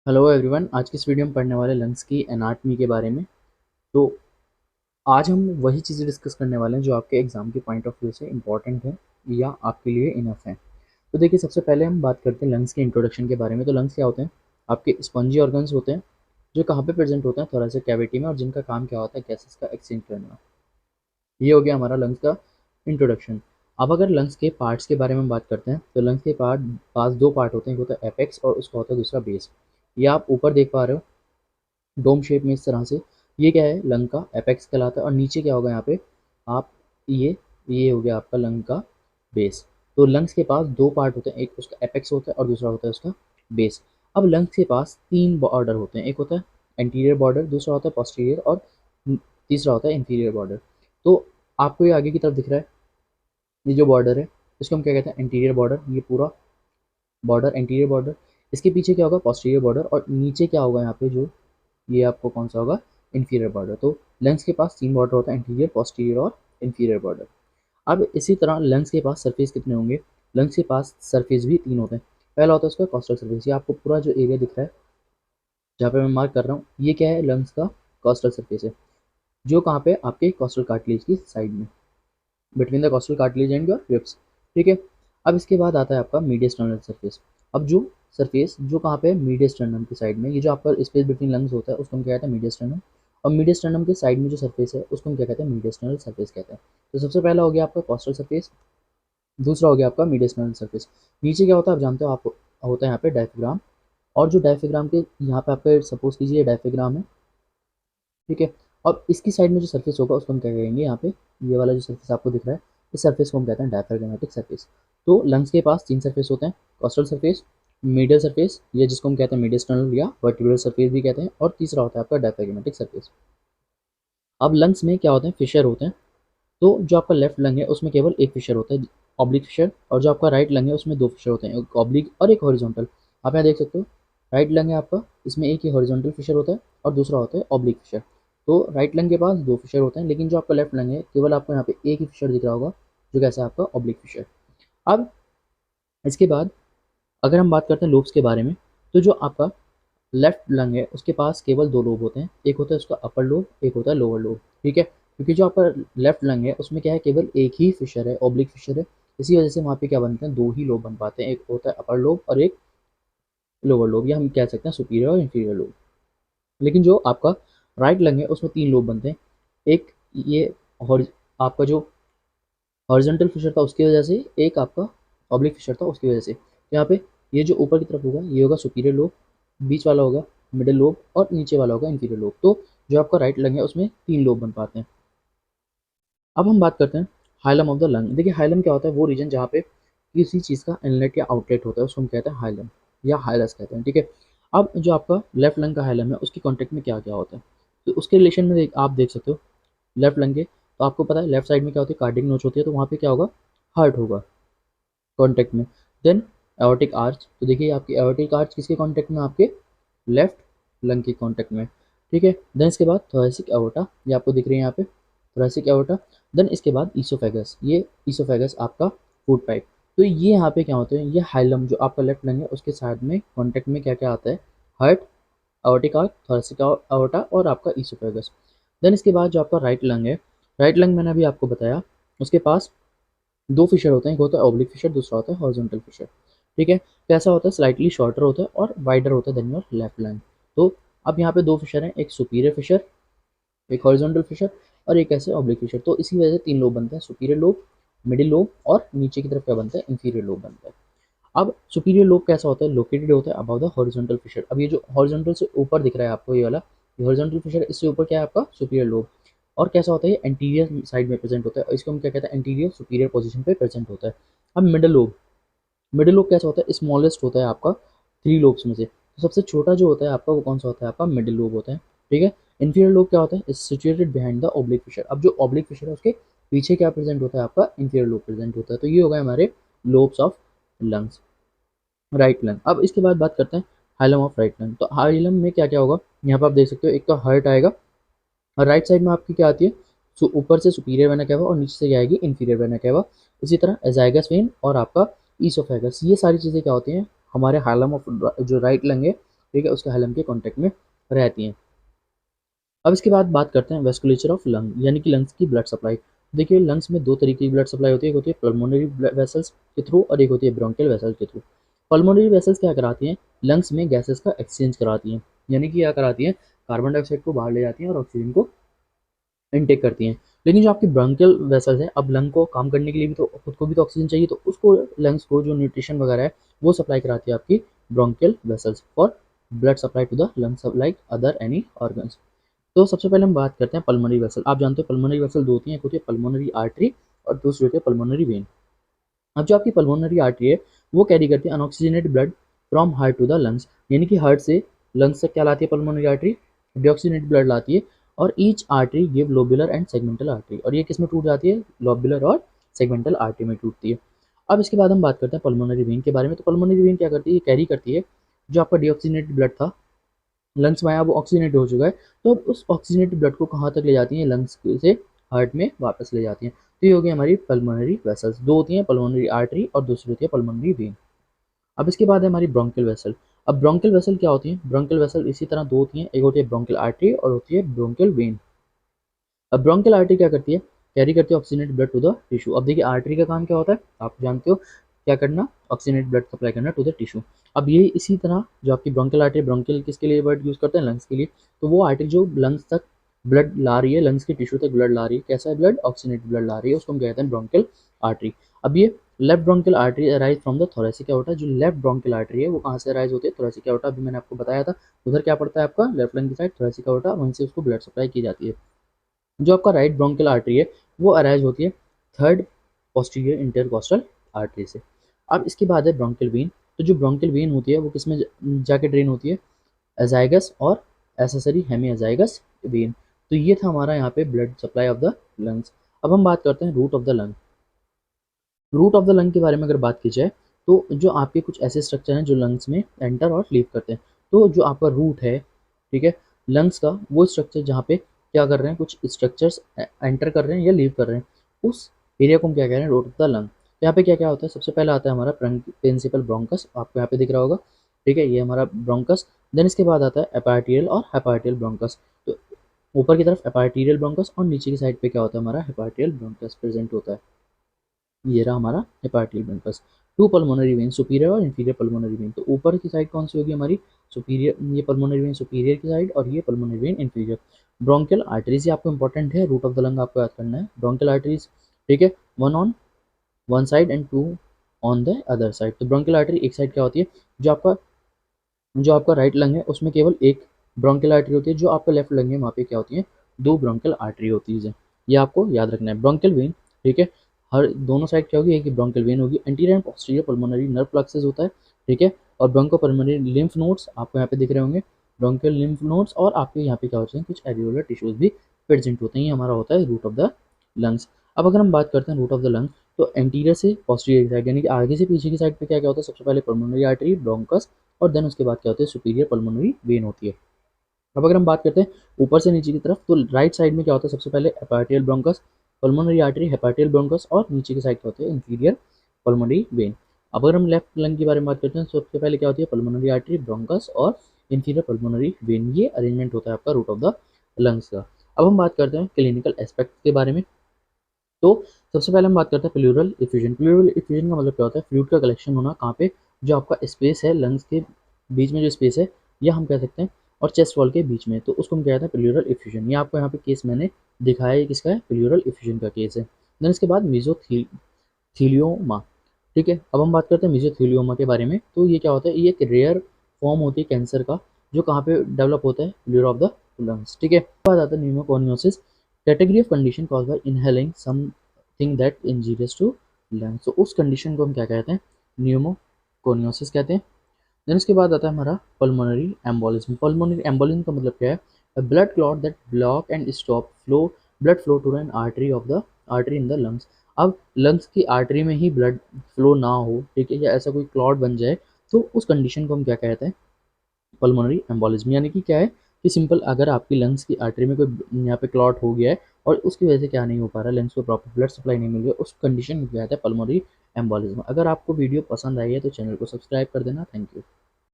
Hello everyone. आज की इस वीडियो में पढ़ने वाले लंग्स की एनाटमी के बारे में। तो आज हम वही चीज़ें डिस्कस करने वाले हैं जो आपके एग्जाम के पॉइंट ऑफ व्यू से इंपॉर्टेंट है या आपके लिए इनफ है। तो देखिए, सबसे पहले हम बात करते हैं लंग्स के इंट्रोडक्शन के बारे में। तो लंग्स क्या होते हैं? आपके स्पंजी ऑर्गन्स होते हैं जो कहाँ पे प्रेजेंट होते हैं? थोरेसिक कैविटी में, और जिनका काम क्या होता है? गैसेस का एक्सचेंज करना। ये हो गया हमारा लंग्स का इंट्रोडक्शन। अब अगर लंग्स के पार्ट्स के बारे में बात करते हैं तो लंग्स के पास दो पार्ट होते हैं, एक होता है एपेक्स और उसका होता है दूसरा बेस। ये आप ऊपर देख पा रहे हो डोम शेप में इस तरह से। ये क्या है? लंग का एपेक्स कहलाता है। और नीचे क्या होगा यहाँ पे? आप ये हो गया आपका लंग का बेस। तो लंग्स के पास दो पार्ट होते हैं, एक उसका एपेक्स होता है और दूसरा होता है उसका बेस। अब लंग्स के पास तीन बॉर्डर होते हैं, एक होता है एंटीरियर बॉर्डर, दूसरा होता है पोस्टीरियर, और तीसरा होता है इंफीरियर बॉर्डर। तो आपको ये आगे की तरफ दिख रहा है, ये जो बॉर्डर है इसको हम क्या कहते हैं? Anterior border. ये पूरा बॉर्डर एंटीरियर बॉर्डर। इसके पीछे क्या होगा? Posterior border. और नीचे क्या होगा यहाँ पे? जो ये आपको कौन सा होगा? Inferior border. तो लंग्स के पास तीन बॉर्डर होता है, एंटीरियर, पोस्टीरियर और इंफीरियर बॉर्डर। अब इसी तरह लंग्स के पास सरफेस कितने होंगे? लंग्स के पास सरफेस भी तीन होते हैं। पहला होता है उसका कॉस्टल सरफेस। ये आपको पूरा जो एरिया दिख रहा है जहाँ पे मैं मार्क कर रहा हूँ, ये क्या है? लंग्स का कॉस्टल सरफेस है, जो कहाँ पे? आपके कॉस्टल कार्टिलेज की साइड में, between the costal cartilage and your ribs. ठीक है। अब इसके बाद आता है आपका मीडियस्टर्नल सरफेस। अब जो सरफेस जो कहाँ पे? मीडियस्टर्नम की साइड में, ये जो आपका स्पेस बिटवीन लंग्स होता है उसको हम क्या कहते हैं? मीडियस्टर्नम। और मीडियस्टर्नम के साइड में जो सरफेस है उसको हम क्या कहते हैं? मीडियस्टर्नल सरफेस कहते हैं। तो सबसे पहला हो गया आपका कॉस्टल सरफेस, दूसरा हो गया आपका मीडियस्टर्नल सरफेस। नीचे क्या होता है आप जानते हो? आप होता है यहाँ पे डायफ्राम। और जो डायफ्राम के यहाँ पे आपका सपोज कीजिए डायफ्राम है, ठीक है। और इसकी साइड में जो सरफेस होगा उसको हम क्या कहेंगे? यहाँ पे ये वाला जो सरफेस आपको दिख रहा है, इस सरफेस को हम कहते हैं डायफ्रागमेटिक सरफेस। तो लंग्स के पास तीन सरफेस होते हैं, कॉस्टल सरफेस, मीडियल सरफेस, ये जिसको हम कहते हैं मीडियस्टर्नल या वर्टिब्रल सरफेस भी कहते हैं, और तीसरा होता है आपका डायफ्रागमेटिक सरफेस। अब लंग्स में क्या होते हैं? फिशर होते हैं। तो जो आपका लेफ्ट लंग है उसमें केवल एक फिशर होता है, ऑब्लिक फिशर। और जो आपका राइट लंग है उसमें दो फिशर होते हैं, एक ऑब्लिक और एक हॉरिजॉन्टल। आप यहाँ देख सकते हो, राइट लंग है आपका, इसमें एक ही हॉरिजॉन्टल फिशर होता है और दूसरा होता है ऑब्लिक फिशर। तो राइट लंग के पास दो फिशर होते हैं, लेकिन जो आपका लेफ्ट लंग है केवल आपको यहाँ पे एक ही फिशर दिख रहा होगा, जो कैसा है? आपका ऑब्लिक फिशर। अब इसके बाद अगर हम बात करते हैं लोब्स के बारे में, तो जो आपका लेफ्ट लंग है उसके पास केवल दो लोब होते हैं, एक होता है उसका अपर लोब, एक होता है लोअर लोब। ठीक है। क्योंकि जो आपका लेफ्ट लंग है उसमें क्या है? केवल एक ही फिशर है, ऑब्लिक फिशर है। इसी वजह से वहाँ पे क्या बनते हैं? दो ही लोब बन पाते हैं, एक होता है अपर लोब और एक लोअर लोब, या हम कह सकते हैं सुपीरियर और इंफीरियर लोब। लेकिन जो आपका राइट लंग है उसमें तीन लोब बनते हैं, एक ये आपका जो हॉरिजॉन्टल फिशर था उसकी वजह से, एक आपका ऑब्लिक फिशर था उसकी वजह से। तो यहाँ पे ये जो ऊपर की तरफ होगा ये होगा सुपीरियर लोब, बीच वाला होगा मिडिल लोब, और नीचे वाला होगा इंफीरियर लोब। तो जो आपका राइट लंग है उसमें तीन लोब बन पाते हैं। अब हम बात करते हैं हाइलम ऑफ द लंग। देखिए, हाइलम क्या होता है? वो रीजन जहाँ पे किसी चीज़ का इनलेट या आउटलेट होता है उसको हम कहते हैं हाइलम या हाइलस कहते हैं। ठीक है। अब जो आपका लेफ्ट लंग का हाइलम है उसके कॉन्टेक्ट में क्या क्या होता है? तो उसके रिलेशन में आप देख सकते हो लेफ्ट लंग के, तो आपको पता है लेफ्ट साइड में क्या होती है? कार्डियक नोच होती है, तो वहाँ पे क्या होगा? हार्ट होगा कॉन्टेक्ट में। Then aortic arch. तो देखिए आपकी एओर्टिक आर्च किसके कॉन्टेक्ट में? आपके लेफ्ट लंग के कॉन्टेक्ट में। ठीक है। देन इसके बाद थोरेसिक एओर्टा, ये आपको दिख रही है यहाँ पे, थोरेसिक एओर्टा। देन इसके बाद ईसोफेगस, ये ईसोफेगस आपका फूड पाइप। तो ये यहाँ पे क्या होते हैं? ये हाइलम जो आपका लेफ्ट लंग है उसके साइड में कॉन्टेक्ट में क्या क्या आता है? Heart, aortic arch, thoracic aorta और आपका ईसोफेगस। देन इसके बाद जो आपका राइट लंग है, राइट लंग मैंने अभी आपको बताया, उसके पास दो फिशर होते हैं, एक होता है ऑब्लिक फिशर, दूसरा होता है हॉरिजॉन्टल फिशर। ठीक है। कैसा होता है? स्लाइटली शॉर्टर होता है और वाइडर होता है देन योर लेफ्ट लैंड। तो अब यहाँ पे दो फिशर हैं, एक सुपीरियर फिशर, एक हॉरिजॉन्टल फिशर, और एक ऐसे ऑब्लिक फिशर। तो इसी वजह से तीन लोब बनते हैं, सुपीरियर लोब, मिडिल लोब और नीचे की तरफ क्या बनता है? इंफीरियर लोब बनता है। अब सुपीरियर लोब कैसा होता है? लोकेटेड होता है अबव द हॉरिजॉन्टल फिशर। अब ये जो हॉरिजॉन्टल से ऊपर दिख रहा है आपको, ये वाला ये हॉरिजॉन्टल फिशर, इससे ऊपर क्या है? आपका सुपीरियर लोब। और कैसा होता है? ये एंटीरियर साइड में प्रेजेंट होता है, इसको हम क्या कहते हैं? एंटीरियर सुपीरियर पोजीशन पे प्रेजेंट होता है। अब मिडिल लोब, मिडिल लोब कैसा होता है? स्मॉलेस्ट होता है आपका थ्री लोब्स में से। तो सबसे छोटा जो होता है आपका वो कौन सा होता है? आपका मिडिल लोब होता है। ठीक है। इंफीरियर लोब क्या होता है? Situated behind the oblique fissure. अब जो ऑब्लिक फिशर है उसके पीछे क्या प्रेजेंट होता है? आपका इंफीरियर लोब प्रेजेंट होता है। तो ये होगा हमारे lobes of lungs, right lung. अब इसके बाद बात करते हैं हाइलम ऑफ राइट लंग। तो हाइलम में क्या क्या होगा? यहाँ पर आप देख सकते हो, एक तो हार्ट आएगा, और राइट साइड में आपकी क्या आती है? सो ऊपर से सुपीरियर वेना केवा और नीचे से क्या आएगी? Inferior vena cava. इसी तरह एजाइगस वेन और आपका ईसोफेगस, ये सारी चीज़ें क्या होती हैं? हमारे हाइलम ऑफ जो राइट लंग है ठीक है, उसके हाइलम के कॉन्टेक्ट में रहती हैं। अब इसके बाद बात करते हैं वेस्कुलेचर ऑफ लंग, यानी कि लंग्स की ब्लड सप्लाई। देखिए लंग्स में दो तरीके की ब्लड सप्लाई होती है, एक होती है पल्मोनरी वेसल्स के थ्रू और एक होती है ब्रोंकियल वेसल्स के थ्रू। पल्मोनरी वेसल्स क्या कराती हैं, लंग्स में गैसेस का एक्सचेंज कराती हैं, यानी कि क्या कराती हैं, कार्बन डाइऑक्साइड को बाहर ले जाती हैं और ऑक्सीजन को इनटेक करती हैं। लेकिन जो आपकी ब्रोंकियल वेसल्स है, अब लंग को काम करने के लिए भी तो खुद को भी तो ऑक्सीजन चाहिए, तो उसको लंग्स को जो न्यूट्रिशन वगैरह है वो सप्लाई कराती है आपकी bronchial vessels for blood supply to the lungs like other any organs. तो सबसे पहले हम बात करते हैं पल्मोनरी वेसल। आप जानते हो पल्मोनरी वेसल दो होती हैं, एक होती है पल्मोनरी आर्टरी और दूसरी होती है पल्मोनरी वेन। अब जो आपकी पल्मोनरी आर्टरी है वो कैरी करती है unoxygenated blood from heart to the lungs, यानी कि हार्ट से लंग्स तक क्या लाती है पल्मोनरी आर्टरी, डिऑक्सीजनेटेड ब्लड लाती है। और each artery give lobular and segmental artery, और ये किस में टूट जाती है, लोबुलर और सेगमेंटल आर्टरी में टूटती है। अब इसके बाद हम बात करते हैं पल्मोनरी वेन के बारे में। तो पल्मोनरी वेन क्या करती है, कैरी करती है जो आपका डिऑक्सीजनेटेड ब्लड था लंग्स में आया, वो ऑक्सीजनेट हो चुका है, तो अब उस ऑक्सीजनेटेड ब्लड को कहाँ तक ले जाती हैं, लंग्स से हार्ट में वापस ले जाती हैं। तो ये हो गई हमारी पल्मोनरी वेसल्स, दो होती हैं, पल्मोनरी आर्टरी और दूसरी होती है पल्मोनरी वेन। अब इसके बाद है हमारी ब्रोंकियल वेसल। अब ब्रोंकियल वेसल क्या होती है, ब्रोंकियल वेसल इसी तरह दो होती हैं, एक होती है ब्रोंकियल आर्टरी और होती है ब्रोंकियल वेन। अब ब्रोंकियल आर्टरी क्या करती है, कैरी करती है oxygenated blood to the tissue. अब देखिए आर्टरी का काम क्या होता है, आप जानते हो क्या करना, ऑक्सीजनेटेड ब्लड सप्लाई करना टू द टिश्यू। अब ये इसी तरह जो आपकी ब्रोंकियल आर्टरी, ब्रोंकियल किसके लिए वर्ड यूज करते हैं, लंग्स के लिए, तो वो आर्टरी जो लंग्स तक ब्लड ला रही है, लंग्स के टिश्यू तक ब्लड ला रही है, कैसा है ब्लड, ऑक्सीजनेटेड ब्लड ला रही है, उसको हम कहते हैं ब्रोंकियल आर्टरी। अब ये left bronchial artery arise from the thoracic aorta, जो लेफ्ट ब्रोंकियल आर्टरी है वो कहाँ से अराइज होती है, थोरेसिक एओर्टा। अभी मैंने आपको बताया था उधर क्या पड़ता है आपका लेफ्ट लंग की साइड थोरेसिक एओर्टा, वहीं से उसको ब्लड सप्लाई की जाती है। जो आपका राइट ब्रोंकियल आर्टरी है वो अराइज होती है थर्ड पोस्टीरियर इंटरकोस्टल आर्टरी से। अब इसके बाद है ब्रोंकियल वेन। तो जो ब्रोंकियल वेन होती है वो किसमें जाके ड्रेन होती है, एजाइगस और एसेसरी हेमी एजाइगस वेन। तो ये था हमारा यहाँ पे blood supply of the lungs. अब हम बात करते हैं root of the lung. Root of the lung के बारे में अगर बात की जाए तो जो आपके कुछ ऐसे स्ट्रक्चर हैं जो लंग्स में एंटर और लीव करते हैं। तो जो आपका रूट है, ठीक है, लंग्स का, वो स्ट्रक्चर जहाँ पे क्या कर रहे हैं, कुछ स्ट्रक्चर्स एंटर कर रहे हैं या लीव कर रहे हैं, उस एरिया को हम क्या कह रहे हैं, रूट ऑफ द लंग। यहाँ पे क्या क्या होता है, सबसे पहले आता है हमारा प्रिंसिपल ब्रोंकस, आपको यहाँ पे दिख रहा होगा, ठीक है, ये हमारा ब्रोंकस। देन इसके बाद आता है एपार्टियल और हेपार्टियल ब्रोंकस। तो ऊपर की तरफ एपार्टियल ब्रोंकस और नीचे की साइड पे क्या होता है, हमारा हेपार्टियल ब्रोंकस प्रेजेंट होता है। ये रहा हमारा hyparterial bronchus. To pulmonary vein, superior और इंफीरियर पल्मोनरी वेन। तो ऊपर की साइड कौन सी होगी हमारी, सुपीरियर, ये पल्मोनरी वेन सुपीरियर की साइड और ये pulmonary vein inferior. Bronchial arteries आपको इंपॉर्टेंट है, रूट ऑफ द लंग आपको याद करना है। ब्रोंकियल आर्टरीज, ठीक है, one on one side and two on the other side. तो ब्रोंकियल आर्टरी एक साइड क्या होती है, जो आपका राइट लंग है उसमें केवल एक ब्रोंकियल आर्टरी होती है, जो आपका लेफ्ट लंग है वहाँ पे क्या होती है, दो ब्रोंकियल आर्टरी होती है। ये आपको याद रखना है। ब्रोंकियल वेन, ठीक है, हर दोनों साइड क्या होगी, एक ही ब्रोंकियल वेन होगी। Anterior and posterior pulmonary nerve plexuses होता है, ठीक है, और ब्रोंको पल्मोनरी लिम्फ नोड्स आपको यहाँ पे दिख रहे होंगे, ब्रोंकियल लिम्फ नोड्स, और आपके यहाँ पे क्या होते हैं, कुछ एरियोलर टिश्यूज भी प्रेजेंट होते हैं। ये हमारा होता है रूट ऑफ द लंग्स। अब अगर हम बात करते हैं रूट ऑफ द लंग, तो एंटीरियर से पोस्टीरियर साइड, यानी कि आगे से पीछे की साइड पे क्या क्या होता है, सबसे पहले पल्मोनरी आर्टरी, ब्रोंकस, और देन उसके बाद क्या होती है, सुपीरियर पल्मोनरी वेन होती है। अब अगर हम बात करते हैं ऊपर से नीचे की तरफ, तो राइट साइड में क्या होता है, सबसे पहले हेपार्टियल ब्रोंकस, पल्मोनरी आर्टरी, हेपार्टियल ब्रोंकस, और नीचे की साइड क्या होते हैं, इंफीरियर पल्मोनरी वेन। अब अगर हम लेफ्ट लंग के बारे में बात करते हैं, तो सबसे पहले क्या होती है, पल्मोनरी आर्टरी, ब्रोंकस और इंफीरियर पल्मोनरी वेन। ये अरेंजमेंट होता है आपका रूट ऑफ द लंग्स का। अब हम बात करते हैं क्लिनिकल एस्पेक्ट के बारे में। तो सबसे पहले हम बात करते हैं प्लूरल इफ्यूजन। प्लूरल इफ्यूजन का मतलब क्या होता है, फ्लूइड का कलेक्शन होना कहाँ पे, जो आपका स्पेस है लंग्स के बीच में, जो स्पेस है, या हम कह सकते हैं और चेस्ट वॉल के बीच में, तो उसको हम कहते हैं प्लूरल इफ्यूजन। ये आपको यहाँ पे केस मैंने दिखाया है, किसका है, प्लूरल इफ्यूजन का केस है। देन इसके बाद मीजोथीलियोमा, ठीक है। अब हम बात करते हैं मीजोथीलियोमा के बारे में। तो ये क्या होता है, ये एक रेयर फॉर्म होती है कैंसर का, जो कहाँ पे डेवलप होता है, प्लूरा ऑफ द लंग्स, ठीक है। बाद आता है pneumoconiosis, category of condition cause by inhaling something that injurious to lungs. तो उस कंडीशन को हम क्या कहते हैं, न्यूमोकोनियोसिस कहते हैं। देन इसके बाद आता है हमारा पल्मोनरी एम्बोलिज्म। पल्मोनरी एम्बोलिज्म का मतलब क्या है, blood clot that block and stop flow blood flow to an artery of the artery in the lungs. अब लंग्स की आर्टरी में ही ब्लड फ्लो ना हो, ठीक है, या ऐसा कोई क्लॉट बन जाए, तो उस कंडीशन को हम क्या कहते हैं, पल्मोनरी एम्बोलिज्म। यानी कि क्या है कि सिंपल, अगर आपकी लंग्स की आर्टरी में कोई यहाँ पे क्लॉट हो गया है और उसकी वजह से क्या नहीं हो पा रहा है, लंग्स को प्रॉपर ब्लड सप्लाई नहीं मिल रही है, उस कंडीशन को कहते हैं पल्मोनरी एम्बोलिज्म। अगर आपको वीडियो पसंद आई है तो चैनल को सब्सक्राइब कर देना। Thank you.